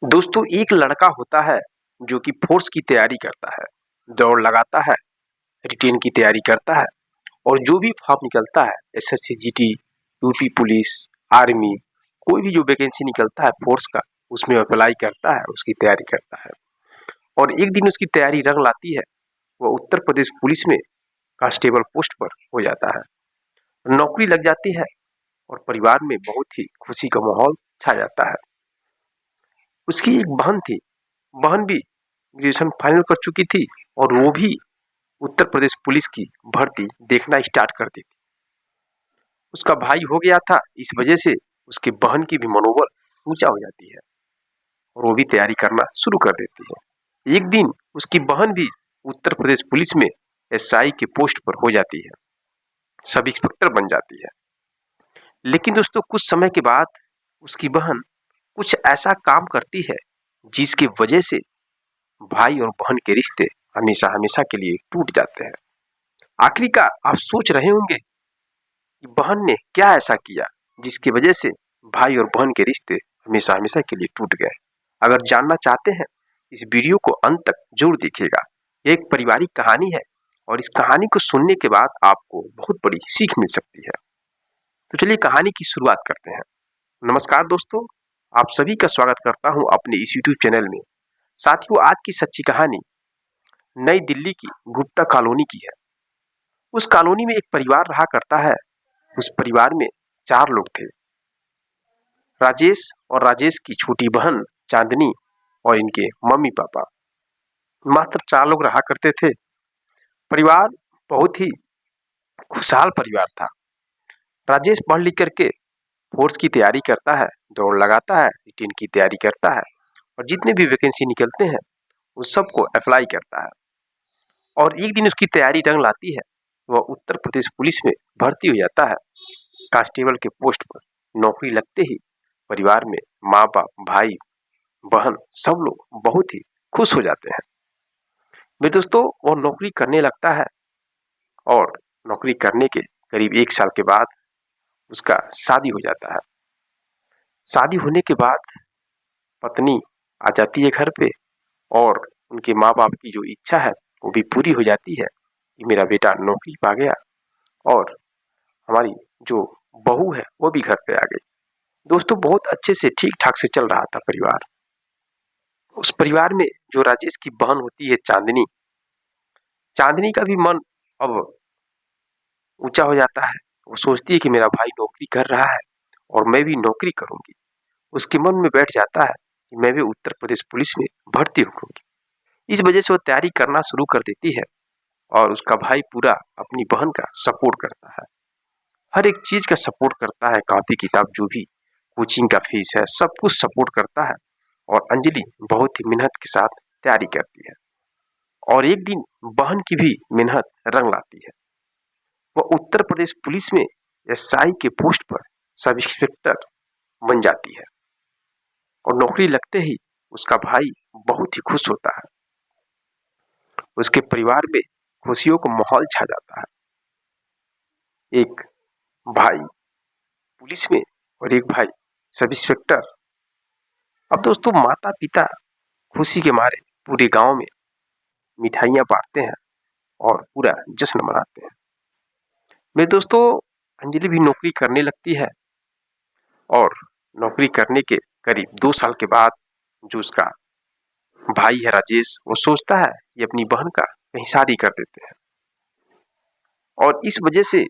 दोस्तों एक लड़का होता है जो कि फोर्स की तैयारी करता है, दौड़ लगाता है, रिटेन की तैयारी करता है और जो भी फॉर्म निकलता है SSC GT, UP police, army, कोई भी जो वैकेंसी निकलता है फोर्स का उसमें अप्लाई करता है, उसकी तैयारी करता है और एक दिन उसकी तैयारी रंग लाती है। वह उत्तर प्रदेश पुलिस में कांस्टेबल पोस्ट पर हो जाता है, नौकरी लग जाती है और परिवार में बहुत ही खुशी का माहौल छा जाता है। उसकी एक बहन थी, बहन भी ग्रेजुएशन फाइनल कर चुकी थी और वो भी उत्तर प्रदेश पुलिस की भर्ती देखना स्टार्ट कर दी थी। उसका भाई हो गया था, इस वजह से उसकी बहन की भी मनोबल ऊंचा हो जाती है और वो भी तैयारी करना शुरू कर देती है। एक दिन उसकी बहन भी उत्तर प्रदेश पुलिस में एसआई के पोस्ट पर हो जाती है, सब इंस्पेक्टर बन जाती है। लेकिन दोस्तों कुछ समय के बाद उसकी बहन कुछ ऐसा काम करती है जिसकी वजह से भाई और बहन के रिश्ते हमेशा हमेशा के लिए टूट जाते हैं। आखिरकार आप सोच रहे होंगे कि बहन ने क्या ऐसा किया जिसकी वजह से भाई और बहन के रिश्ते हमेशा हमेशा के लिए टूट गए। अगर जानना चाहते हैं इस वीडियो को अंत तक जरूर देखिएगा। यह एक पारिवारिक कहानी है और इस कहानी को सुनने के बाद आपको बहुत बड़ी सीख मिल सकती है। तो चलिए कहानी की शुरुआत करते हैं। नमस्कार दोस्तों, आप सभी का स्वागत करता हूं अपने इस यूट्यूब चैनल में। साथियों, आज की सच्ची कहानी नई दिल्ली की गुप्ता कॉलोनी की है। उस कॉलोनी में एक परिवार रहा करता है। उस परिवार में 4 लोग थे, राजेश और राजेश की छोटी बहन चांदनी और इनके मम्मी पापा। मात्र 4 लोग रहा करते थे। परिवार बहुत ही खुशहाल परिवार था। राजेश पढ़ लिख करके फोर्स की तैयारी करता है, दौड़ लगाता है, रिटेन की तैयारी करता है और जितने भी वैकेंसी निकलते हैं उस सबको अप्लाई करता है और एक दिन उसकी तैयारी रंग लाती है। वह उत्तर प्रदेश पुलिस में भर्ती हो जाता है कांस्टेबल के पोस्ट पर। नौकरी लगते ही परिवार में माँ बाप, भाई बहन सब लोग बहुत ही खुश हो जाते हैं। मेरे दोस्तों, वो नौकरी करने लगता है और नौकरी करने के करीब 1 साल के बाद उसका शादी हो जाता है। शादी होने के बाद पत्नी आ जाती है घर पे और उनके माँ बाप की जो इच्छा है वो भी पूरी हो जाती है कि मेरा बेटा नौकरी पा गया और हमारी जो बहू है वो भी घर पे आ गई। दोस्तों बहुत अच्छे से ठीक ठाक से चल रहा था परिवार। उस परिवार में जो राजेश की बहन होती है चांदनी, चांदनी का भी मन अब ऊंचा हो जाता है। वो सोचती है कि मेरा भाई नौकरी कर रहा है और मैं भी नौकरी करूंगी। उसके मन में बैठ जाता है कि मैं भी उत्तर प्रदेश पुलिस में भर्ती होंगी। इस वजह से वो तैयारी करना शुरू कर देती है और उसका भाई पूरा अपनी बहन का सपोर्ट करता है, हर एक चीज का सपोर्ट करता है, कॉपी किताब जो भी कोचिंग का फीस है सब कुछ सपोर्ट करता है और अंजलि बहुत ही मेहनत के साथ तैयारी करती है और एक दिन बहन की भी मेहनत रंग लाती है। वह उत्तर प्रदेश पुलिस में एसआई के पोस्ट पर सब इंस्पेक्टर बन जाती है और नौकरी लगते ही उसका भाई बहुत ही खुश होता है। उसके परिवार में खुशियों का माहौल छा जाता है। एक भाई पुलिस में और एक भाई सब इंस्पेक्टर। अब दोस्तों माता पिता खुशी के मारे पूरे गांव में मिठाइयां बांटते हैं और पूरा जश्न मनाते हैं। मेरे दोस्तों अंजलि भी नौकरी करने लगती है और नौकरी करने के करीब 2 साल के बाद जो उसका भाई है राजेश, वो सोचता है ये अपनी बहन का कहीं शादी कर देते हैं और इस वजह से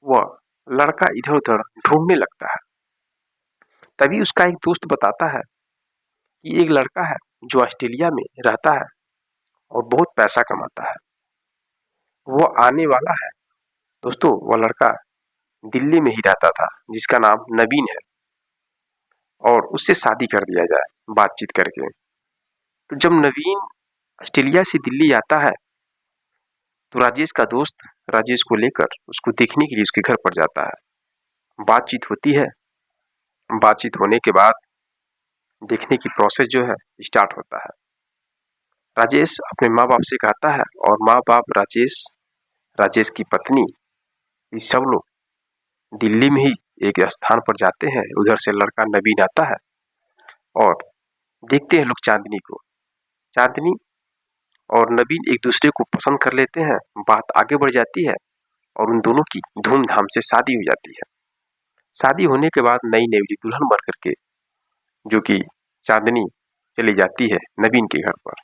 वह लड़का इधर उधर ढूंढने लगता है। तभी उसका एक दोस्त बताता है कि एक लड़का है जो ऑस्ट्रेलिया में रहता है और बहुत पैसा कमाता है, वो आने वाला है। दोस्तों वह लड़का दिल्ली में ही रहता था जिसका नाम नवीन है और उससे शादी कर दिया जाए बातचीत करके। तो जब नवीन ऑस्ट्रेलिया से दिल्ली आता है तो राजेश का दोस्त राजेश को लेकर उसको देखने के लिए उसके घर पर जाता है। बातचीत होती है, बातचीत होने के बाद देखने की प्रोसेस जो है स्टार्ट होता है। राजेश अपने माँ बाप से कहता है और माँ बाप राजेश, राजेश की पत्नी, ये सब लोग दिल्ली में ही एक स्थान पर जाते हैं। उधर से लड़का नवीन आता है और देखते हैं लोग चांदनी को। चांदनी और नवीन एक दूसरे को पसंद कर लेते हैं, बात आगे बढ़ जाती है और उन दोनों की धूमधाम से शादी हो जाती है। शादी होने के बाद नई नेवली दुल्हन बन करके जो कि चांदनी चली जाती है नवीन के घर पर,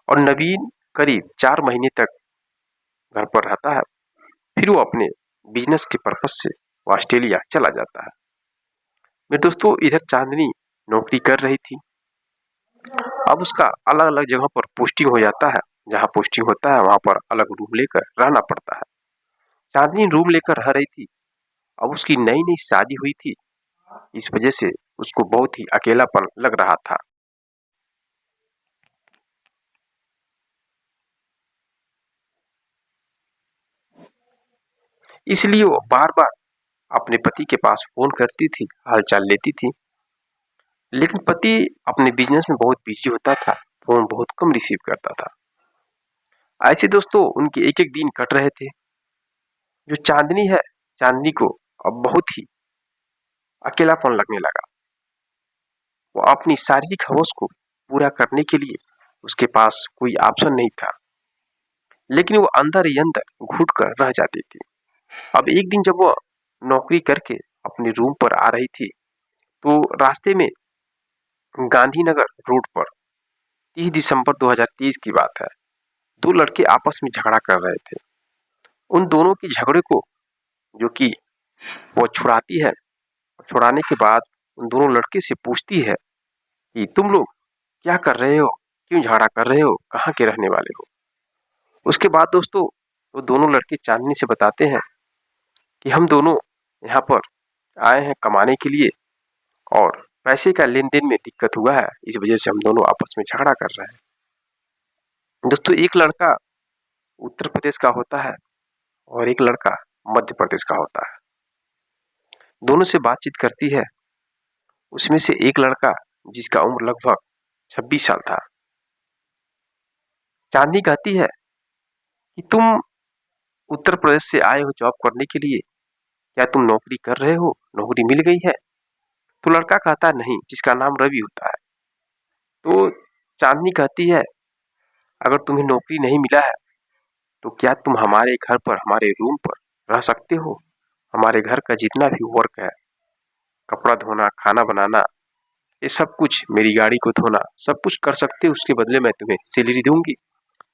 और नवीन करीब 4 महीने तक घर पर रहता है। फिर वो अपने बिजनेस के पर्पज से वो ऑस्ट्रेलिया चला जाता है। मेरे दोस्तों, इधर चांदनी नौकरी कर रही थी। अब उसका अलग अलग जगह पर पोस्टिंग हो जाता है। जहाँ पोस्टिंग होता है वहां पर अलग रूम लेकर रहना पड़ता है। चांदनी रूम लेकर रह रही थी। अब उसकी नई नई शादी हुई थी, इस वजह से उसको बहुत ही अकेलापन लग रहा था। इसलिए वो बार बार अपने पति के पास फोन करती थी, हालचाल लेती थी। लेकिन पति अपने बिजनेस में बहुत बिजी होता था, फोन बहुत कम रिसीव करता था। ऐसे दोस्तों उनके एक एक दिन कट रहे थे। जो चांदनी है, चांदनी को अब बहुत ही अकेलापन लगने लगा। वो अपनी शारीरिक हवस को पूरा करने के लिए उसके पास कोई ऑप्शन नहीं था, लेकिन वो अंदर ही अंदर घुट कर रह जाती थी। अब एक दिन जब वो नौकरी करके अपने रूम पर आ रही थी, तो रास्ते में गांधीनगर रोड पर 30 दिसंबर 2023 की बात है, दो लड़के आपस में झगड़ा कर रहे थे। उन दोनों के झगड़े को जो कि वो छुड़ाती है, छुड़ाने के बाद उन दोनों लड़के से पूछती है कि तुम लोग क्या कर रहे हो, क्यों झगड़ा कर रहे हो, कहाँ के रहने वाले हो। उसके बाद दोस्तों वो दोनों लड़के चांदनी से बताते हैं कि हम दोनों यहाँ पर आए हैं कमाने के लिए और पैसे का लेन देन में दिक्कत हुआ है, इस वजह से हम दोनों आपस में झगड़ा कर रहे हैं। दोस्तों एक लड़का उत्तर प्रदेश का होता है और एक लड़का मध्य प्रदेश का होता है। दोनों से बातचीत करती है। उसमें से एक लड़का जिसका उम्र लगभग 26 साल था, चांदनी कहती है कि तुम उत्तर प्रदेश से आए हो जॉब करने के लिए, क्या तुम नौकरी कर रहे हो, नौकरी मिल गई है। तो लड़का कहता नहीं, जिसका नाम रवि होता है। तो चांदनी कहती है अगर तुम्हें नौकरी नहीं मिला है तो क्या तुम हमारे घर पर, हमारे रूम पर रह सकते हो। हमारे घर का जितना भी वर्क है, कपड़ा धोना, खाना बनाना, ये सब कुछ, मेरी गाड़ी को धोना, सब कुछ कर सकते हो। उसके बदले मैं तुम्हें सैलरी दूंगी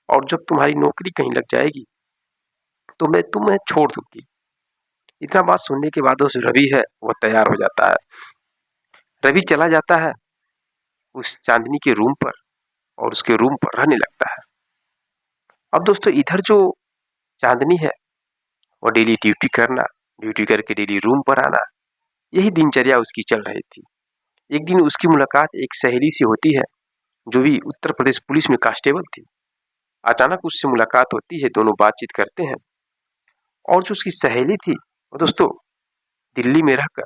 और जब तुम्हारी नौकरी कहीं लग जाएगी तो मैं तुम्हें छोड़ दूंगी। इतना बात सुनने के बाद उस रवि है वो तैयार हो जाता है। रवि चला जाता है उस चांदनी के रूम पर और उसके रूम पर रहने लगता है। अब दोस्तों इधर जो चांदनी है वो डेली ड्यूटी करना, ड्यूटी करके डेली रूम पर आना, यही दिनचर्या उसकी चल रही थी। एक दिन उसकी मुलाकात एक सहेली से होती है जो भी उत्तर प्रदेश पुलिस में कांस्टेबल थी। अचानक उससे मुलाकात होती है, दोनों बातचीत करते हैं। और जो उसकी सहेली थी वो दोस्तों दिल्ली में रहकर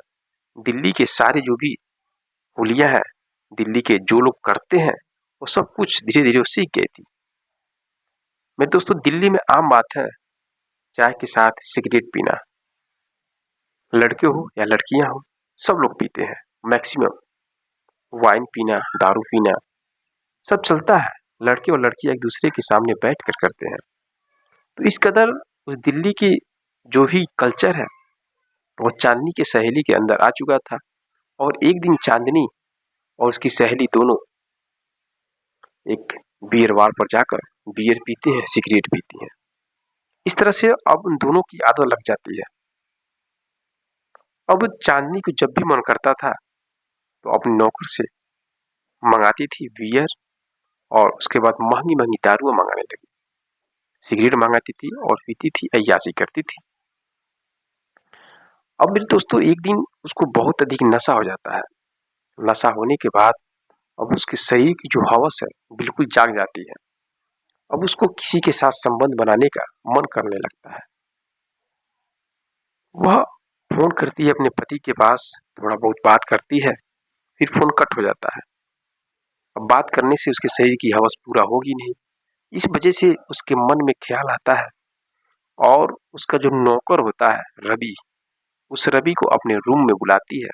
दिल्ली के सारे जो भी हुलिया है, दिल्ली के जो लोग करते हैं, वो सब कुछ धीरे धीरे वो सीख गई थी। मेरे दोस्तों दिल्ली में आम बात है चाय के साथ सिगरेट पीना, लड़के हो या लड़कियां हो सब लोग पीते हैं। मैक्सिमम वाइन पीना, दारू पीना सब चलता है। लड़के और लड़कियां एक दूसरे के सामने बैठ कर करते हैं। तो इस कदर उस दिल्ली की जो भी कल्चर है वो चांदनी के सहेली के अंदर आ चुका था। और एक दिन चांदनी और उसकी सहेली दोनों एक बियर बार पर जाकर बियर पीते हैं, सिगरेट पीती हैं। इस तरह से अब उन दोनों की आदत लग जाती है। अब चांदनी को जब भी मन करता था तो अपने नौकर से मंगाती थी बियर और उसके बाद महंगी महंगी दारुआं मंगाने लगी, सिगरेट मंगाती थी और पीती थी, अय्याशी करती थी। अब मेरे दोस्तों एक दिन उसको बहुत अधिक नशा हो जाता है। नशा होने के बाद अब उसके शरीर की जो हवस है बिल्कुल जाग जाती है। अब उसको किसी के साथ संबंध बनाने का मन करने लगता है। वह फोन करती है अपने पति के पास, थोड़ा बहुत बात करती है, फिर फोन कट हो जाता है। अब बात करने से उसके शरीर की हवस पूरा होगी नहीं, इस वजह से उसके मन में ख्याल आता है और उसका जो नौकर होता है रवि, उस रवि को अपने रूम में बुलाती है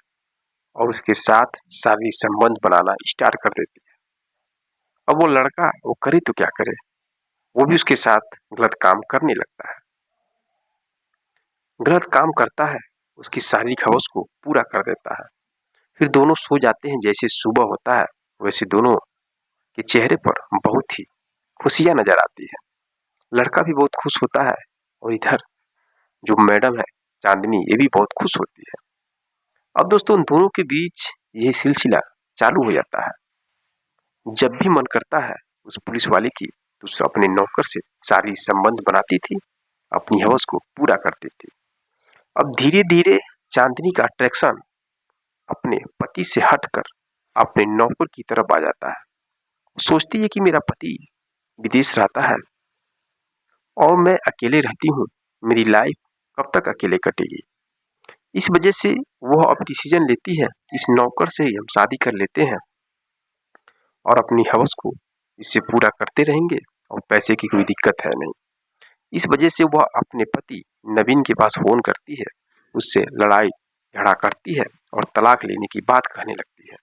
और उसके साथ शारीरिक संबंध बनाना स्टार्ट कर देती है। अब वो लड़का वो करे तो क्या करे, वो भी उसके साथ गलत काम करने लगता है। गलत काम करता है, उसकी शारीरिक हवस को पूरा कर देता है। फिर दोनों सो जाते हैं। जैसे सुबह होता है वैसे दोनों के चेहरे पर बहुत ही खुशियां नजर आती है। लड़का भी बहुत खुश होता है और इधर जो मैडम है चांदनी, ये भी बहुत खुश होती है। अब दोस्तों उन दोनों के बीच यही सिलसिला चालू हो जाता है। जब भी मन करता है उस पुलिस वाले की तो उसे अपने नौकर से सारी संबंध बनाती थी, अपनी हवस को पूरा करती थी। अब धीरे धीरे चांदनी का अट्रैक्शन अपने पति से हटकर अपने नौकर की तरफ आ जाता है। सोचती है कि मेरा पति विदेश रहता है और मैं अकेले रहती हूँ, मेरी लाइफ कब तक अकेले कटेगी। इस वजह से वह अब डिसीजन लेती है इस नौकर से ही हम शादी कर लेते हैं और अपनी हवस को इससे पूरा करते रहेंगे और पैसे की कोई दिक्कत है नहीं। इस वजह से वह अपने पति नवीन के पास फोन करती है, उससे लड़ाई झगड़ा करती है और तलाक लेने की बात कहने लगती है।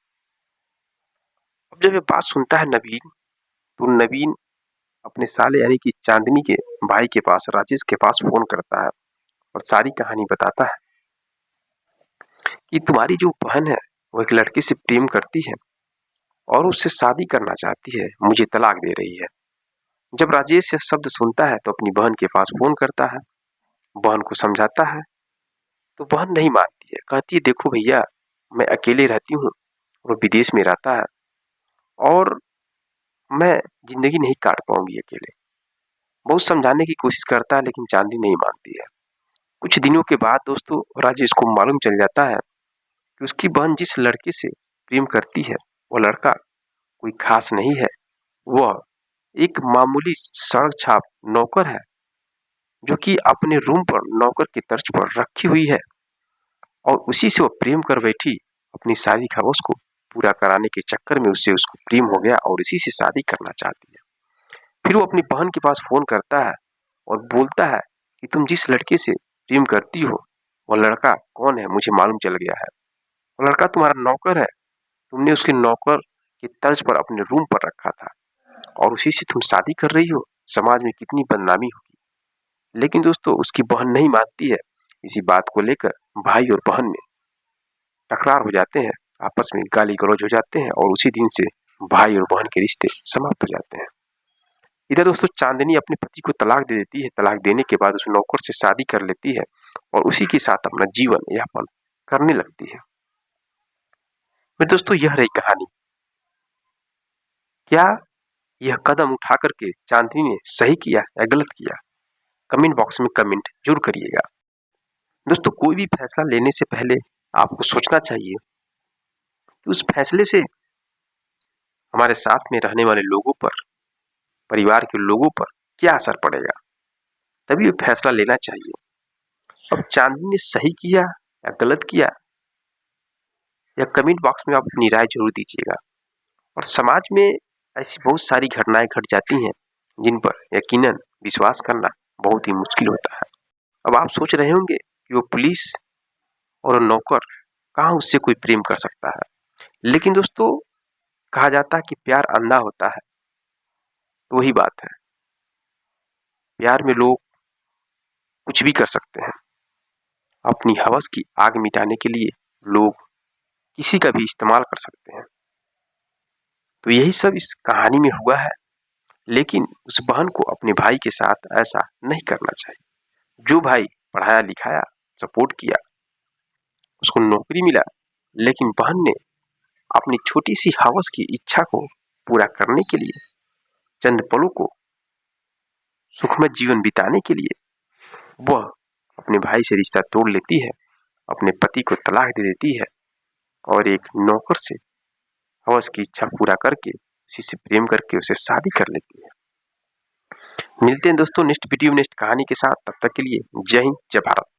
अब जब ये बात सुनता है नवीन, तो नवीन अपने साले यानी कि चांदनी के भाई के पास, राजेश के पास फोन करता है और सारी कहानी बताता है कि तुम्हारी जो बहन है वो एक लड़के से प्रेम करती है और उससे शादी करना चाहती है, मुझे तलाक दे रही है। जब राजेश यह शब्द सुनता है तो अपनी बहन के पास फोन करता है, बहन को समझाता है तो बहन नहीं मानती है। कहती है देखो भैया, मैं अकेले रहती हूँ, वो विदेश में रहता है और मैं जिंदगी नहीं काट पाऊंगी अकेले। बहुत समझाने की कोशिश करता है लेकिन चांदनी नहीं मानती है। कुछ दिनों के बाद दोस्तों राजेश को मालूम चल जाता है कि उसकी बहन जिस लड़के से प्रेम करती है वो लड़का कोई खास नहीं है, वह एक मामूली सड़क छाप नौकर है जो कि अपने रूम पर नौकर की तर्ज पर रखी हुई है और उसी से वो प्रेम कर बैठी। अपनी सारी हवस को पूरा कराने के चक्कर में उससे उसको प्रेम हो गया और इसी से शादी करना चाहती है। फिर वो अपनी बहन के पास फोन करता है और बोलता है कि तुम जिस लड़के से प्रेम करती हो वो लड़का कौन है मुझे मालूम चल गया है। वो लड़का तुम्हारा नौकर है, तुमने उसके नौकर की तर्ज पर अपने रूम पर रखा था और उसी से तुम शादी कर रही हो, समाज में कितनी बदनामी होगी। लेकिन दोस्तों उसकी बहन नहीं मानती है। इसी बात को लेकर भाई और बहन में तकरार हो जाते हैं, आपस में गाली गलौज हो जाते हैं और उसी दिन से भाई और बहन के रिश्ते समाप्त हो जाते हैं। इधर दोस्तों चांदनी अपने पति को तलाक दे देती है। तलाक देने के बाद उस नौकर से शादी कर लेती है और उसी के साथ अपना जीवन यापन करने लगती है। फिर दोस्तों यह रही कहानी। क्या यह कदम उठा करके चांदनी ने सही किया या गलत किया? कमेंट बॉक्स में कमेंट जरूर करिएगा। दोस्तों कोई भी फैसला लेने से पहले आपको सोचना चाहिए कि उस फैसले से हमारे साथ में रहने वाले लोगों पर, परिवार के लोगों पर क्या असर पड़ेगा, तभी फैसला लेना चाहिए। अब चांदनी ने सही किया या गलत किया, या कमेंट बॉक्स में आप अपनी राय जरूर दीजिएगा। और समाज में ऐसी बहुत सारी घटनाएं घट जाती हैं जिन पर यकीनन विश्वास करना बहुत ही मुश्किल होता है। अब आप सोच रहे होंगे कि वो पुलिस और नौकर कहाँ उससे कोई प्रेम कर सकता है, लेकिन दोस्तों कहा जाता है कि प्यार अंधा होता है, तो वही बात है। प्यार में लोग कुछ भी कर सकते हैं। अपनी हवस की आग मिटाने के लिए लोग किसी का भी इस्तेमाल कर सकते हैं। तो यही सब इस कहानी में हुआ है। लेकिन उस बहन को अपने भाई के साथ ऐसा नहीं करना चाहिए। जो भाई पढ़ाया लिखाया, सपोर्ट किया, उसको नौकरी मिला, लेकिन बहन ने अपनी छोटी सी हवस की इच्छा को पूरा करने के लिए, चंद पलों को सुखमय जीवन बिताने के लिए वह अपने भाई से रिश्ता तोड़ लेती है, अपने पति को तलाक दे देती है और एक नौकर से हवस की इच्छा पूरा करके, उसी से प्रेम करके उसे शादी कर लेती है। मिलते हैं दोस्तों नेक्स्ट वीडियो में नेक्स्ट कहानी के साथ। तब तक के लिए जय हिंद, जय भारत।